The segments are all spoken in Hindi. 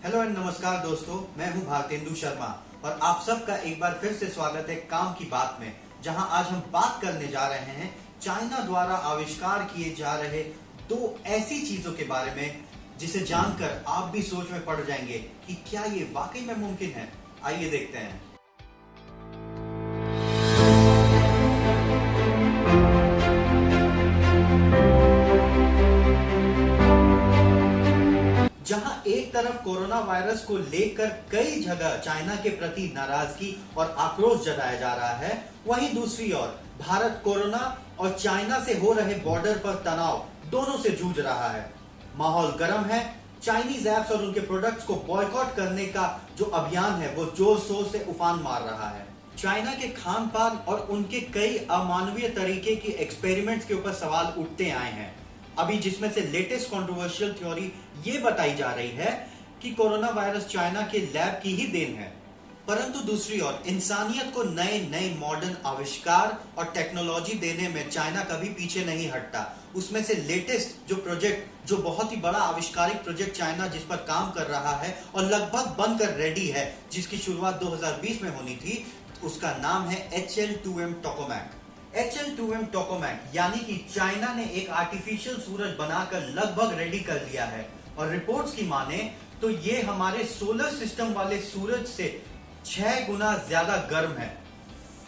हेलो एंड नमस्कार दोस्तों, मैं हूं भारतेंदु शर्मा और आप सबका एक बार फिर से स्वागत है काम की बात में, जहां आज हम बात करने जा रहे हैं चाइना द्वारा आविष्कार किए जा रहे दो ऐसी चीजों के बारे में जिसे जानकर आप भी सोच में पड़ जाएंगे कि क्या ये वाकई में मुमकिन है। आइए देखते हैं। जहां एक तरफ कोरोना वायरस को लेकर कई जगह चाइना के प्रति नाराजगी और आक्रोश जताया जा रहा है, वहीं दूसरी ओर भारत कोरोना और चाइना से हो रहे बॉर्डर पर तनाव दोनों से जूझ रहा है। माहौल गर्म है। चाइनीज ऐप्स और उनके प्रोडक्ट्स को बॉयकॉट करने का जो अभियान है वो जोर शोर से उफान मार रहा है। चाइना के खान पान और उनके कई अमानवीय तरीके के एक्सपेरिमेंट्स के ऊपर सवाल उठते आए हैं। अभी जिसमें से लेटेस्ट कंट्रोवर्शियल थ्योरी ये बताई जा रही है कि कोरोना वायरस चाइना के लैब की ही देन है, परंतु दूसरी ओर इंसानियत को नए नए मॉडर्न आविष्कार और टेक्नोलॉजी देने में चाइना कभी पीछे नहीं हटता। उसमें से लेटेस्ट जो प्रोजेक्ट, जो बहुत ही बड़ा आविष्कारिक प्रोजेक्ट चाइना जिस पर काम कर रहा है और लगभग बनकर रेडी है, जिसकी शुरुआत 2020 में होनी थी, उसका नाम है HL2M टोकामैक। HL2M टोकामैक यानी कि चाइना ने एक आर्टिफिशियल सूरज बनाकर लगभग रेडी कर लिया है और रिपोर्ट्स की माने तो ये हमारे सोलर सिस्टम वाले सूरज से 6 गुना ज्यादा गर्म है।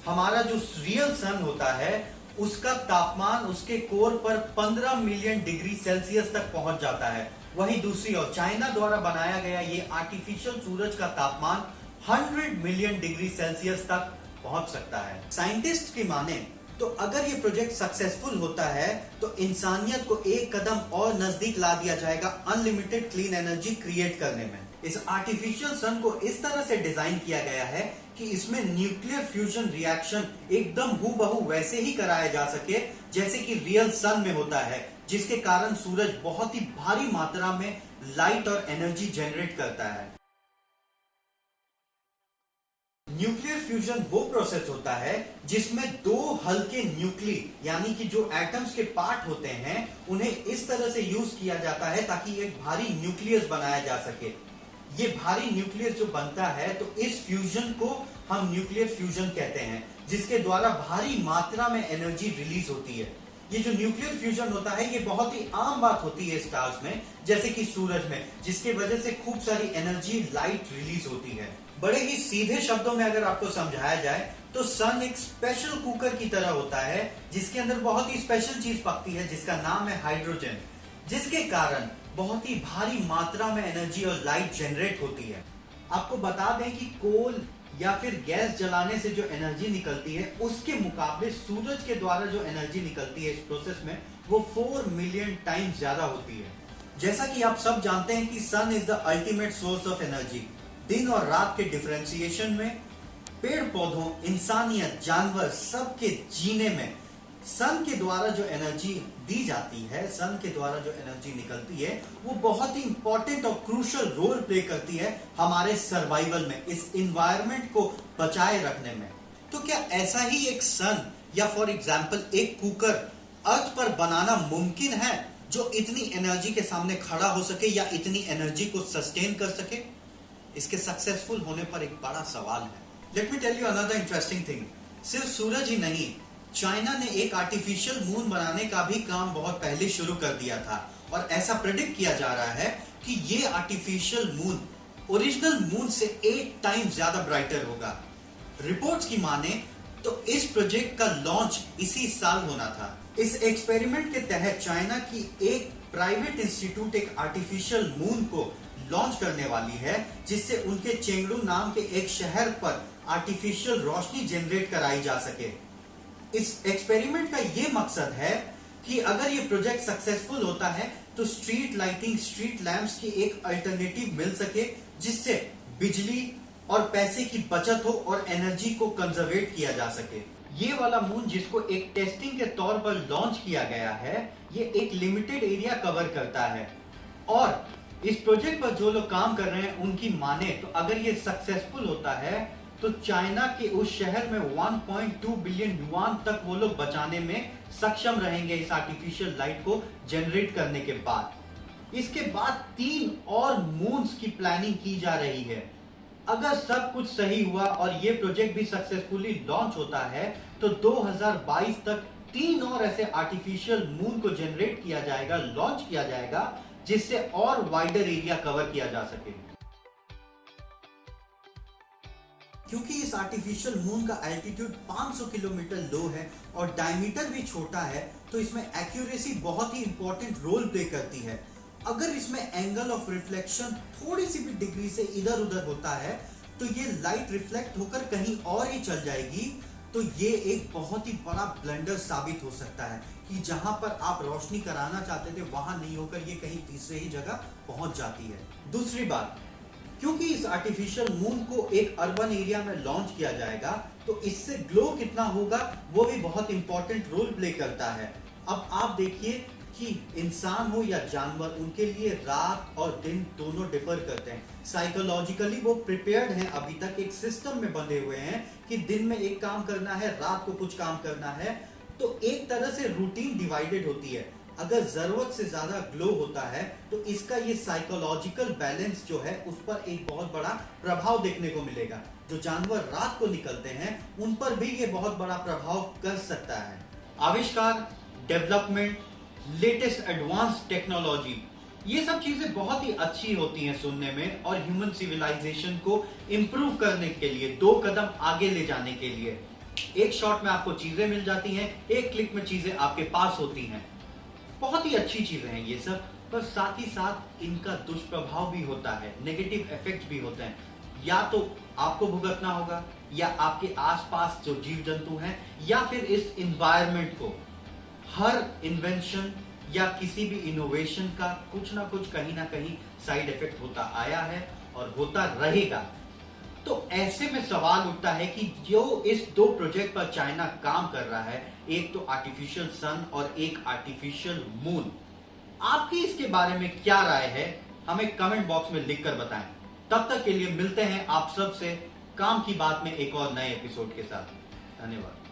हमारा जो रियल सन होता है उसका तापमान उसके कोर पर 15 मिलियन डिग्री सेल्सियस तक पहुंच जाता है। वहीं दूसरी ओर चाइना द्वारा बनाया गया ये आर्टिफिशियल सूरज का तापमान 100 मिलियन डिग्री सेल्सियस तक पहुंच सकता है। साइंटिस्ट की माने तो अगर ये प्रोजेक्ट सक्सेसफुल होता है तो इंसानियत को एक कदम और नजदीक ला दिया जाएगा अनलिमिटेड क्लीन एनर्जी क्रिएट करने में। इस आर्टिफिशियल सन को इस तरह से डिजाइन किया गया है कि इसमें न्यूक्लियर फ्यूजन रिएक्शन एकदम हूबहू वैसे ही कराया जा सके जैसे कि रियल सन में होता है, जिसके कारण सूरज बहुत ही भारी मात्रा में लाइट और एनर्जी जनरेट करता है। न्यूक्लियर फ्यूजन वो प्रोसेस होता है जिसमें दो हल्के न्यूक्ली यानी कि जो एटम्स के पार्ट होते हैं उन्हें इस तरह से यूज किया जाता है ताकि एक भारी न्यूक्लियस बनाया जा सके। ये भारी न्यूक्लियस जो बनता है तो इस फ्यूजन को हम न्यूक्लियर फ्यूजन कहते हैं, जिसके द्वारा भारी मात्रा में एनर्जी रिलीज होती है। ये जो न्यूक्लियर फ्यूजन होता है ये बहुत ही आम बात होती है स्टार्स में, जैसे कि सूरज में, जिसके वजह से खूब सारी एनर्जी लाइट रिलीज होती है। बड़े ही सीधे शब्दों में अगर आपको समझाया जाए तो सन एक स्पेशल कुकर की तरह होता है जिसके अंदर बहुत ही स्पेशल चीज पकती है जिसका नाम है हाइड्रोजन, जिसके कारण बहुत ही भारी मात्रा में एनर्जी और लाइट जनरेट होती है। आपको बता दें कि कोल या फिर गैस जलाने से जो एनर्जी निकलती है उसके मुकाबले सूरज के द्वारा जो एनर्जी निकलती है इस प्रोसेस में वो 4 मिलियन टाइम्स ज्यादा होती है। जैसा कि आप सब जानते हैं कि sun is the ultimate source of energy. दिन और रात के डिफरेंशिएशन में, पेड़ पौधों, इंसानियत, जानवर सबके जीने में सन के द्वारा जो एनर्जी दी जाती है, सन के द्वारा जो एनर्जी निकलती है वो बहुत ही इंपॉर्टेंट और क्रूशियल रोल प्ले करती है हमारे सर्वाइवल में, इस इन्वायरमेंट को बचाए रखने में। तो क्या ऐसा ही एक सन या फॉर एग्जाम्पल एक कुकर अर्थ पर बनाना मुमकिन है जो इतनी एनर्जी के सामने खड़ा हो सके या इतनी एनर्जी को सस्टेन कर सके? इसके सक्सेसफुल होने पर एक बड़ा सवाल है। Let me tell you another interesting thing. सिर्फ सूरज ही नहीं, चाइना ने एक आर्टिफिशियल मून बनाने का भी काम बहुत पहले शुरू कर दिया था और ऐसा प्रेडिक्ट किया जा रहा है कि ये आर्टिफिशियल मून ओरिजिनल मून से 8 टाइम्स ज्यादा ब्राइटर होगा। रिपोर्ट्स की माने तो इस प्रोजेक्ट का लॉन्च इसी साल होना था। इस एक्सपेरिमेंट के तहत चाइना की एक प्राइवेट इंस्टीट्यूट एक आर्टिफिशियल मून को लॉन्च करने वाली है, जिससे उनके चेंगडू नाम के एक शहर पर आर्टिफिशियल रोशनी जनरेट कराई जा सके। इस एक्सपेरिमेंट का यह मकसद है कि अगर ये प्रोजेक्ट सक्सेसफुल होता है तो स्ट्रीट लाइटिंग, स्ट्रीट लैंप्स की एक अल्टरनेटिव मिल सके जिससे बिजली और पैसे की बचत हो और एनर्जी को कंजर्वेट किया जा सके। ये वाला मून जिसको एक टेस्टिंग के तौर पर लॉन्च किया गया है, ये एक लिमिटेड एरिया कवर करता है और इस प्रोजेक्ट पर जो लोग काम कर रहे हैं उनकी माने तो अगर ये सक्सेसफुल होता है तो चाइना के उस शहर में 1.2 बिलियन युआन तक वो लोग बचाने में सक्षम रहेंगे इस आर्टिफिशियल लाइट को जनरेट करने के बाद। इसके बाद 3 और मून्स की प्लानिंग की जा रही है। अगर सब कुछ सही हुआ और ये प्रोजेक्ट भी सक्सेसफुली लॉन्च होता है तो 2022 तक 3 और ऐसे आर्टिफिशियल मून को जनरेट किया जाएगा, लॉन्च किया जाएगा, जिससे और वाइडर एरिया कवर किया जा सके। क्योंकि इस आर्टिफिशियल मून का एल्टीट्यूड 500 किलोमीटर लो है और डायमीटर भी छोटा है, तो इसमें एक्यूरेसी बहुत ही इंपॉर्टेंट रोल प्ले करती है। अगर इसमें एंगल ऑफ रिफ्लेक्शन थोड़ी सी भी डिग्री से इधर उधर होता है तो ये लाइट रिफ्लेक्ट होकर कहीं और ही चल जाएगी। तो ये एक बहुत ही बड़ा ब्लंडर साबित हो सकता है कि जहां पर आप रोशनी कराना चाहते थे वहां नहीं होकर ये कहीं तीसरे ही जगह पहुंच जाती है। दूसरी बात, क्योंकि इस आर्टिफिशियल मून को एक अर्बन एरिया में लॉन्च किया जाएगा तो इससे ग्लो कितना होगा वो भी बहुत इंपॉर्टेंट रोल प्ले करता है। अब आप देखिए कि इंसान हो या जानवर, उनके लिए रात और दिन दोनों डिफर करते हैं। साइकोलॉजिकली वो प्रिपेयर्ड हैं, अभी तक एक सिस्टम में बंधे हुए हैं कि दिन में एक काम करना है, रात को कुछ काम करना है। तो एक तरह से रूटीन डिवाइडेड होती है। अगर जरूरत से ज्यादा ग्लो होता है तो इसका ये साइकोलॉजिकल बैलेंस जो है उस पर एक बहुत बड़ा प्रभाव देखने को मिलेगा। जो जानवर रात को निकलते हैं उन पर भी ये बहुत बड़ा प्रभाव कर सकता है। आविष्कार, डेवलपमेंट, लेटेस्ट एडवांस टेक्नोलॉजी, ये सब चीजें बहुत ही अच्छी होती हैं सुनने में और ह्यूमन सिविलाइजेशन को इंप्रूव करने के लिए, 2 कदम आगे ले जाने के लिए। एक शॉट में आपको चीजें मिल जाती हैं, एक क्लिक में चीजें आपके पास होती हैं। बहुत ही अच्छी चीजें हैं ये सब, पर साथ ही साथ इनका दुष्प्रभाव भी होता है, नेगेटिव इफेक्ट्स भी होते हैं। या तो आपको भुगतना होगा, या आपके आसपास जो जीव जंतु हैं, या फिर इस इन्वायरमेंट को। हर इन्वेंशन या किसी भी इनोवेशन का कुछ ना कुछ कहीं ना कहीं साइड इफेक्ट होता आया है और होता रहेगा। तो ऐसे में सवाल उठता है कि जो इस 2 प्रोजेक्ट पर चाइना काम कर रहा है, एक तो आर्टिफिशियल सन और एक आर्टिफिशियल मून, आपकी इसके बारे में क्या राय है हमें कमेंट बॉक्स में लिखकर बताएं। तब तक के लिए मिलते हैं आप सब से काम की बात में एक और नए एपिसोड के साथ। धन्यवाद।